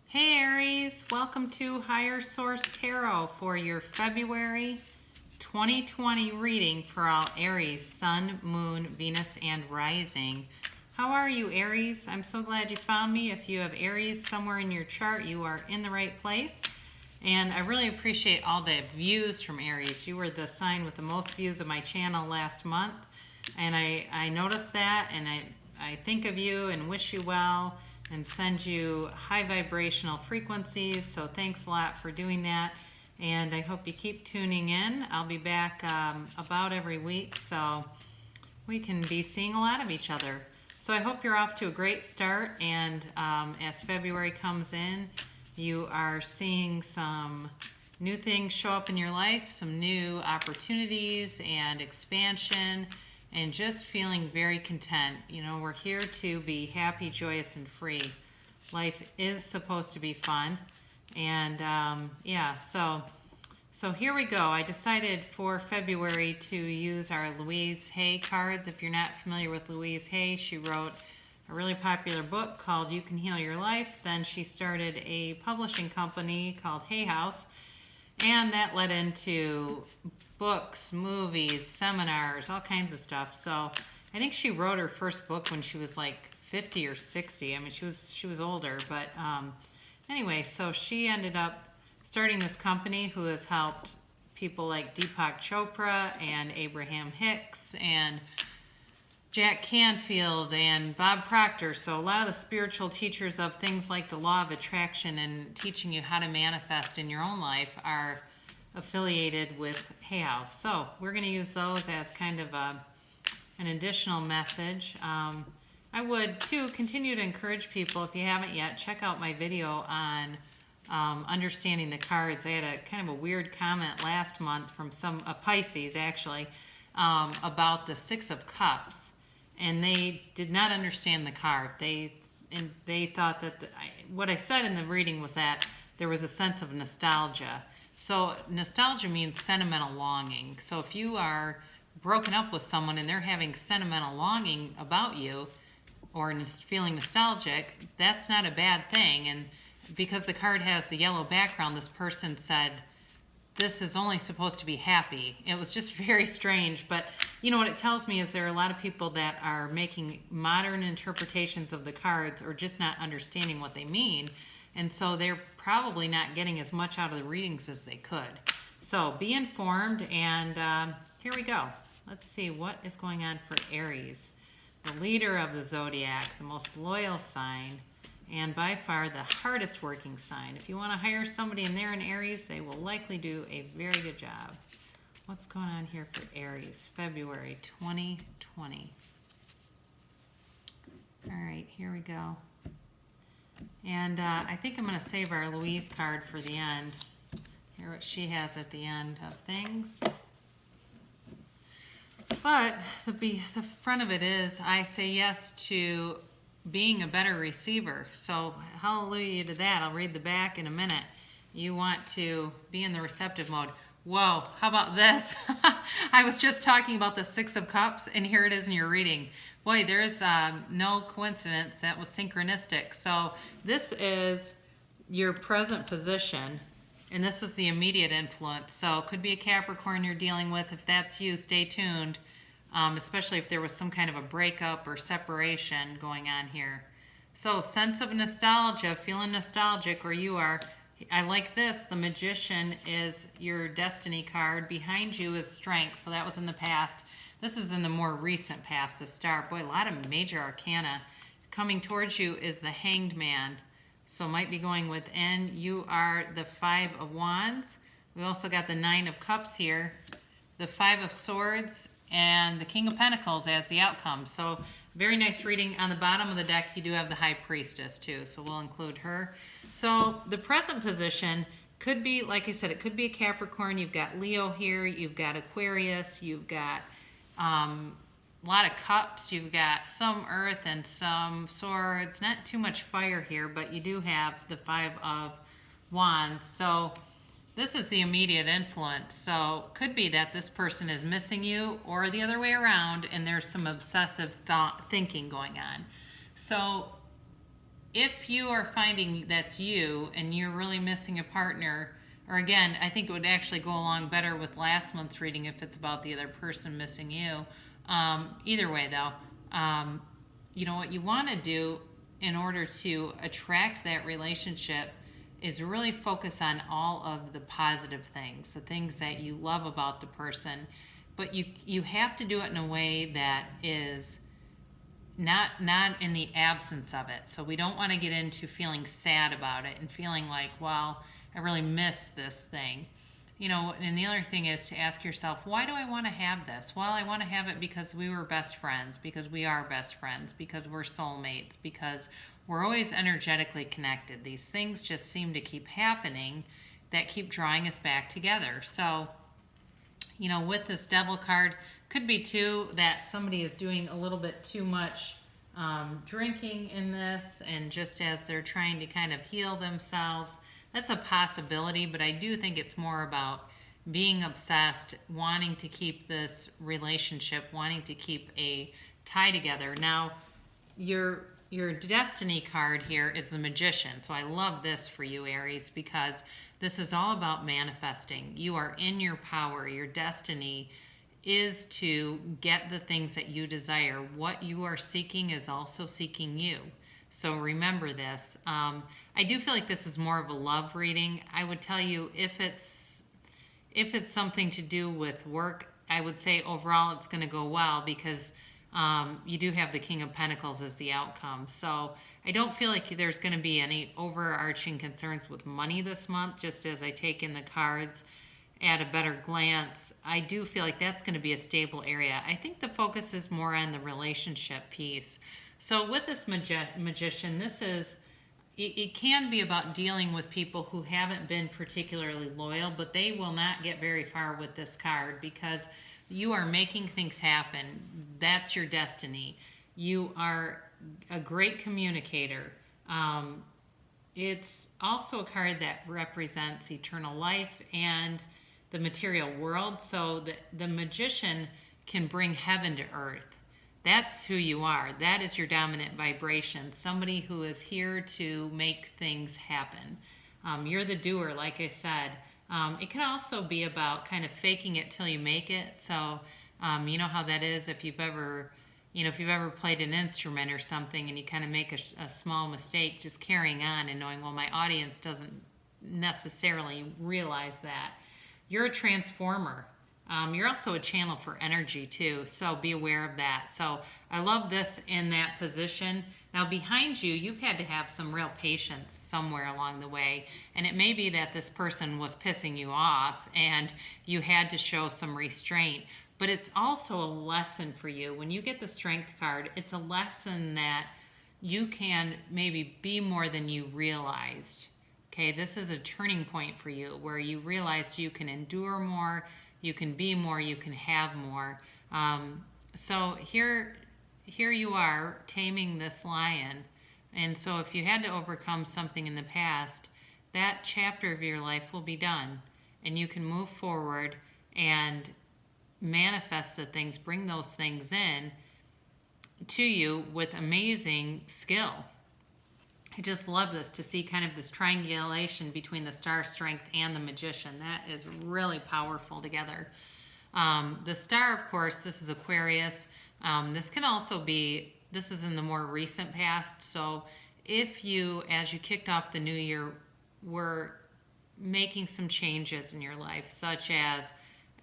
Hey Aries, welcome to Higher Source Tarot for your February 2020 reading for all Aries, Sun, Moon, Venus, and Rising. How are you, Aries? I'm so glad you found me. If you have Aries somewhere in your chart, you are in the right place. And I really appreciate all the views from Aries. You were the sign with the most views of my channel last month. And I noticed that, and I think of you and wish you well and send you high vibrational frequencies. So thanks a lot for doing that. And I hope you keep tuning in. I'll be back about every week, so we can be seeing a lot of each other. So I hope you're off to a great start. And as February comes in, you are seeing some new things show up in your life, some new opportunities and expansion, and just feeling very content. You know, we're here to be happy, joyous, and free. Life is supposed to be fun. And yeah, so here we go. I decided for February to use our Louise Hay cards. If you're not familiar with Louise Hay, she wrote a really popular book called You Can Heal Your Life. Then she started a publishing company called Hay House, and that led into books, movies, seminars, all kinds of stuff. So I think she wrote her first book when she was like 50 or 60. I mean, she was older, but anyway, so she ended up starting this company who has helped people like Deepak Chopra and Abraham Hicks and Jack Canfield and Bob Proctor. So a lot of the spiritual teachers of things like the law of attraction and teaching you how to manifest in your own life are affiliated with Hay House. So we're going to use those as kind of an additional message. I would too continue to encourage people, if you haven't yet, check out my video on understanding the cards. I had a kind of a weird comment last month from a Pisces actually about the Six of Cups, and they did not understand the card. They thought that what I said in the reading was that there was a sense of nostalgia. So nostalgia means sentimental longing. So if you are broken up with someone and they're having sentimental longing about you or feeling nostalgic, that's not a bad thing. And because the card has the yellow background, this person said, this is only supposed to be happy. It was just very strange. But you know what it tells me is there are a lot of people that are making modern interpretations of the cards or just not understanding what they mean. And so they're probably not getting as much out of the readings as they could. So be informed, and here we go. Let's see what is going on for Aries, the leader of the zodiac, the most loyal sign, and by far the hardest working sign. If you want to hire somebody and they're in Aries, they will likely do a very good job. What's going on here for Aries, February 2020? All right, here we go. And I think I'm going to save our Louise card for the end. Hear what she has at the end of things. But the front of it is, I say yes to being a better receiver. So hallelujah to that. I'll read the back in a minute. You want to be in the receptive mode. Whoa, how about this? I was just talking about the Six of Cups, and here it is in your reading. Boy, there's no coincidence. That was synchronistic. So this is your present position, and this is the immediate influence. So it could be a Capricorn you're dealing with. If that's you, stay tuned, especially if there was some kind of a breakup or separation going on here. So sense of nostalgia, feeling nostalgic, or you are. I like this. The Magician is your destiny card. Behind you is strength. So that was in the past. This is in the more recent past, the Star. Boy, a lot of major arcana. Coming towards you is the Hanged Man. So might be going within. You are the Five of Wands. We also got the Nine of Cups here, the Five of Swords, and the King of Pentacles as the outcome. So very nice reading. On the bottom of the deck, you do have the High Priestess too, so we'll include her. So the present position could be, like I said, it could be a Capricorn. You've got Leo here. You've got Aquarius. You've got a lot of cups. You've got some earth and some swords. Not too much fire here, but you do have the Five of Wands. So this is the immediate influence. So could be that this person is missing you, or the other way around, and there's some obsessive thinking going on. So if you are finding that's you and you're really missing a partner, or again, I think it would actually go along better with last month's reading if it's about the other person missing you. Either way, though, what you want to do in order to attract that relationship is really focus on all of the positive things, the things that you love about the person. But you have to do it in a way that is not in the absence of it. So we don't want to get into feeling sad about it and feeling like, well, I really miss this thing. And the other thing is to ask yourself, why do I want to have this? Well, I want to have it because we were best friends, because we are best friends, because we're soulmates, because we're always energetically connected. These things just seem to keep happening that keep drawing us back together. So, with this Devil card, could be too that somebody is doing a little bit too much drinking in this, and just as they're trying to kind of heal themselves, that's a possibility, but I do think it's more about being obsessed, wanting to keep this relationship, wanting to keep a tie together. Now, your destiny card here is the Magician. So I love this for you, Aries, because this is all about manifesting. You are in your power. Your destiny is to get the things that you desire. What you are seeking is also seeking you. So remember this. I do feel like this is more of a love reading. I would tell you if it's something to do with work, I would say overall it's going to go well because you do have the King of Pentacles as the outcome. So I don't feel like there's going to be any overarching concerns with money this month, just as I take in the cards at a better glance. I do feel like that's going to be a stable area. I think the focus is more on the relationship piece. So with this Magician, it can be about dealing with people who haven't been particularly loyal, but they will not get very far with this card because you are making things happen. That's your destiny. You are a great communicator. It's also a card that represents eternal life and the material world. So the Magician can bring heaven to earth. That's who you are. That is your dominant vibration. Somebody who is here to make things happen. You're the doer, like I said. It can also be about kind of faking it till you make it. So you know how that is if you've ever played an instrument or something and you kind of make a small mistake, just carrying on and knowing, well, my audience doesn't necessarily realize that. You're a transformer. You're also a channel for energy too, so be aware of that. So I love this in that position. Now behind you, you've had to have some real patience somewhere along the way, and it may be that this person was pissing you off and you had to show some restraint, but it's also a lesson for you. When you get the Strength card, it's a lesson that you can maybe be more than you realized. Okay, this is a turning point for you where you realized you can endure more, you can be more, you can have more. So here you are taming this lion. And so if you had to overcome something in the past, that chapter of your life will be done. And you can move forward and manifest the things, bring those things in to you with amazing skill. I just love this, to see kind of this triangulation between the Star, Strength, and the Magician. That is really powerful together. The Star, of course, this is Aquarius. This can also be, this is in the more recent past. So if you, as you kicked off the new year, were making some changes in your life, such as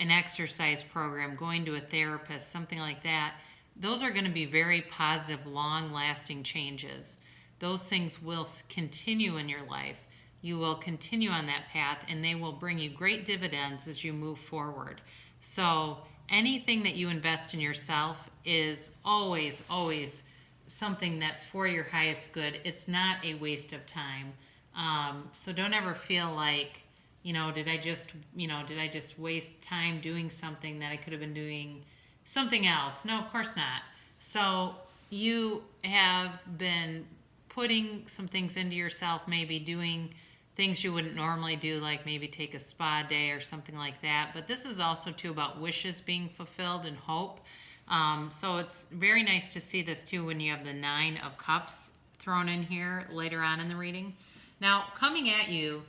an exercise program, going to a therapist, something like that, those are going to be very positive, long-lasting changes. Those things will continue in your life. You will continue on that path, and they will bring you great dividends as you move forward. So anything that you invest in yourself is always, always something that's for your highest good. It's not a waste of time. So don't ever feel like, did I just waste time doing something that I could have been doing something else? No, of course not. So you have been putting some things into yourself, maybe doing things you wouldn't normally do, like maybe take a spa day or something like that. But this is also too about wishes being fulfilled and hope. So it's very nice to see this too when you have the 9 of Cups thrown in here later on in the reading. Now, coming at you,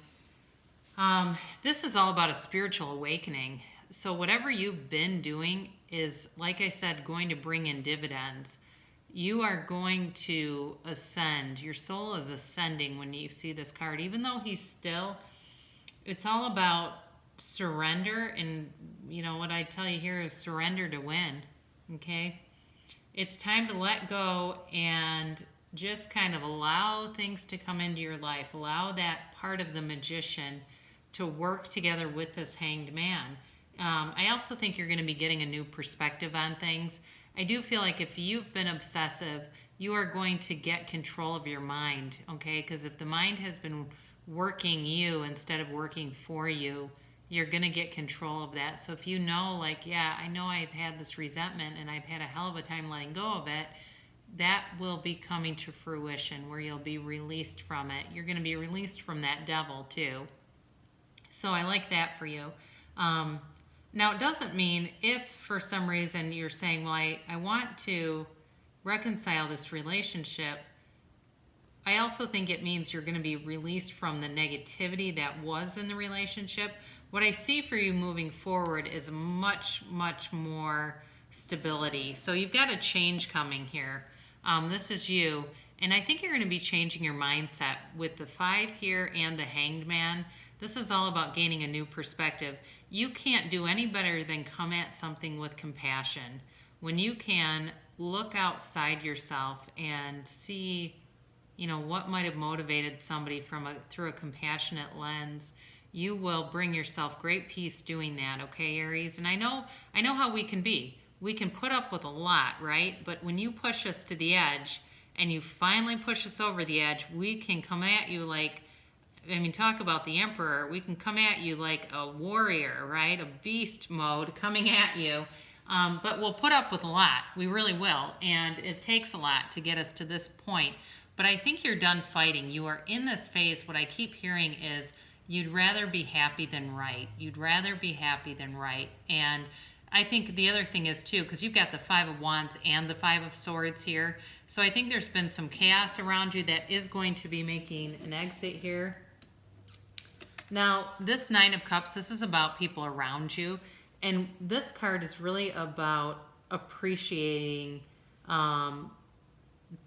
this is all about a spiritual awakening. So whatever you've been doing is, like I said, going to bring in dividends. You are going to ascend. Your soul is ascending when you see this card. Even though he's still, it's all about surrender. And, you know, what I tell you here is surrender to win. Okay? It's time to let go and just kind of allow things to come into your life. Allow that part of the magician to work together with this hanged man. I also think you're going to be getting a new perspective on things. I do feel like if you've been obsessive, you are going to get control of your mind, okay? Because if the mind has been working you instead of working for you, you're going to get control of that. So if you know, like, yeah, I know I've had this resentment and I've had a hell of a time letting go of it, that will be coming to fruition where you'll be released from it. You're going to be released from that devil too. So I like that for you. Now, it doesn't mean if for some reason you're saying, well, I want to reconcile this relationship, I also think it means you're going to be released from the negativity that was in the relationship. What I see for you moving forward is much, much more stability. So you've got a change coming here. This is you. And I think you're going to be changing your mindset with the 5 here and the Hanged Man. This is all about gaining a new perspective. You can't do any better than come at something with compassion. When you can look outside yourself and see, you know, what might have motivated somebody through a compassionate lens, you will bring yourself great peace doing that, okay, Aries? And I know how we can be. We can put up with a lot, right? But when you push us to the edge and you finally push us over the edge, we can come at you like, I mean, talk about the Emperor. We can come at you like a warrior, right? A beast mode coming at you. But we'll put up with a lot. We really will. And it takes a lot to get us to this point. But I think you're done fighting. You are in this phase. What I keep hearing is you'd rather be happy than right. You'd rather be happy than right. And I think the other thing is too, because you've got the 5 of Wands and the 5 of Swords here. So I think there's been some chaos around you that is going to be making an exit here. Now, this 9 of Cups, this is about people around you. And this card is really about appreciating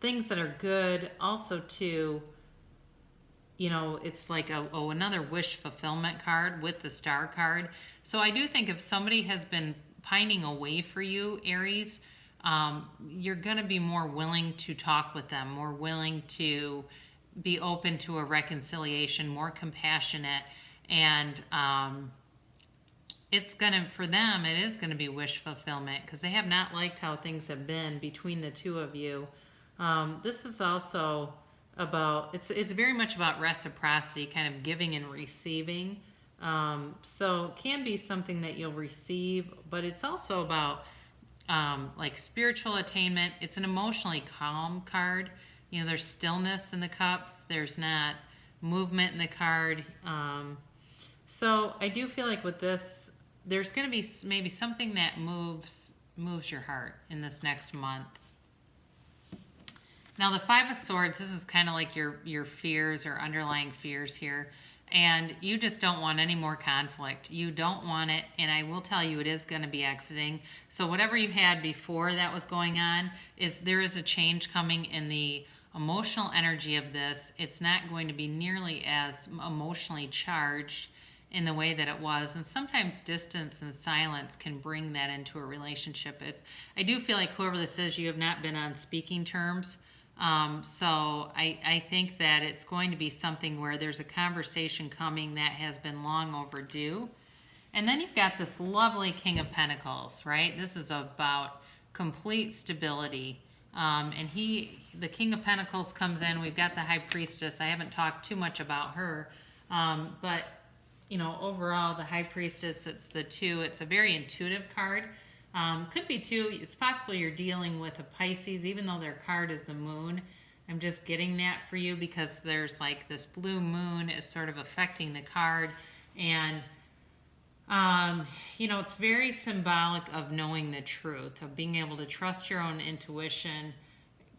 things that are good. Also, too, you know, it's like another wish fulfillment card with the Star card. So I do think if somebody has been pining away for you, Aries, you're going to be more willing to talk with them, more willing to be open to a reconciliation, more compassionate, and it's gonna, for them, it is gonna be wish fulfillment because they have not liked how things have been between the two of you. This is also about, it's very much about reciprocity, kind of giving and receiving. So it can be something that you'll receive, but it's also about like spiritual attainment. It's an emotionally calm card. You know, there's stillness in the cups. There's not movement in the card. So I do feel like with this, there's going to be maybe something that moves your heart in this next month. Now the 5 of Swords, this is kind of like your fears or underlying fears here. And you just don't want any more conflict. You don't want it, and I will tell you it is going to be exiting. So whatever you had before that was going on, there is a change coming in the emotional energy of this. It's not going to be nearly as emotionally charged in the way that it was. And sometimes distance and silence can bring that into a relationship. I do feel like whoever this is, you have not been on speaking terms. So I think that it's going to be something where there's a conversation coming that has been long overdue. And then you've got this lovely King of Pentacles, right? This is about complete stability. And the King of Pentacles comes in. We've got the High Priestess. I haven't talked too much about her. But, you know, overall, the High Priestess, it's the 2. It's a very intuitive card. Could be too, it's possible you're dealing with a Pisces, even though their card is the moon. I'm just getting that for you because there's like this blue moon is sort of affecting the card. And, you know, it's very symbolic of knowing the truth, of being able to trust your own intuition,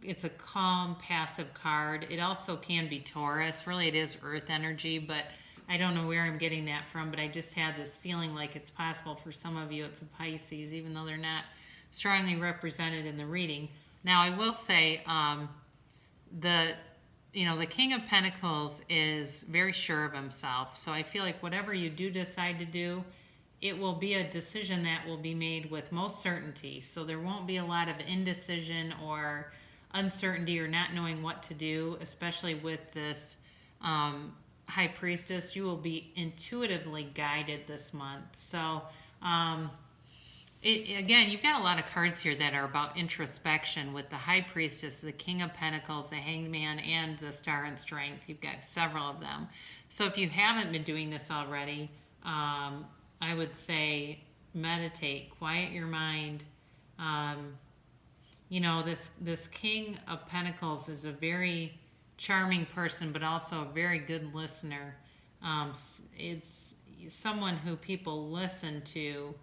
it's a calm, passive card. It also can be Taurus. Really, it is Earth energy, but I don't know where I'm getting that from, but I just had this feeling like it's possible for some of you it's a Pisces, even though they're not strongly represented in the reading. Now, I will say the King of Pentacles is very sure of himself. So I feel like whatever you do decide to do, it will be a decision that will be made with most certainty. So there won't be a lot of indecision or uncertainty or not knowing what to do, especially with this High Priestess. You will be intuitively guided this month. So again, you've got a lot of cards here that are about introspection with the High Priestess, the King of Pentacles, the Hanged Man, and the Star and Strength. You've got several of them. So if you haven't been doing this already, I would say meditate, quiet your mind. This King of Pentacles is a very charming person, but also a very good listener. It's someone who people listen to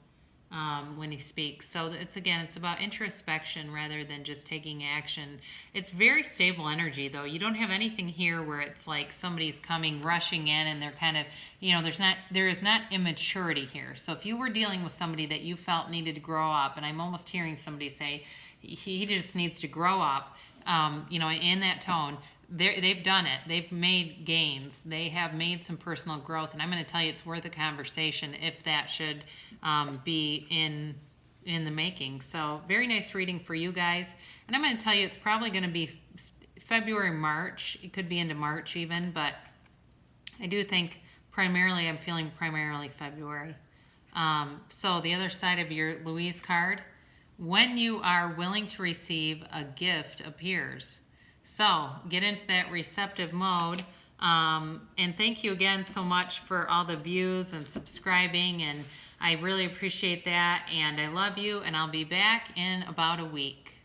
when he speaks. So it's about introspection rather than just taking action. It's very stable energy, though. You don't have anything here where it's like somebody's coming rushing in and they're kind of, there is not immaturity here. So if you were dealing with somebody that you felt needed to grow up, and I'm almost hearing somebody say he just needs to grow up, in that tone, they've done it. They've made gains. They have made some personal growth, and I'm going to tell you it's worth a conversation if that should be in the making. So very nice reading for you guys, and I'm going to tell you it's probably going to be February, March. It could be into March even, but I do think I'm feeling primarily February. So the other side of your Louise card, when you are willing to receive, a gift appears. So get into that receptive mode. And thank you again so much for all the views and subscribing. And I really appreciate that. And I love you. And I'll be back in about a week.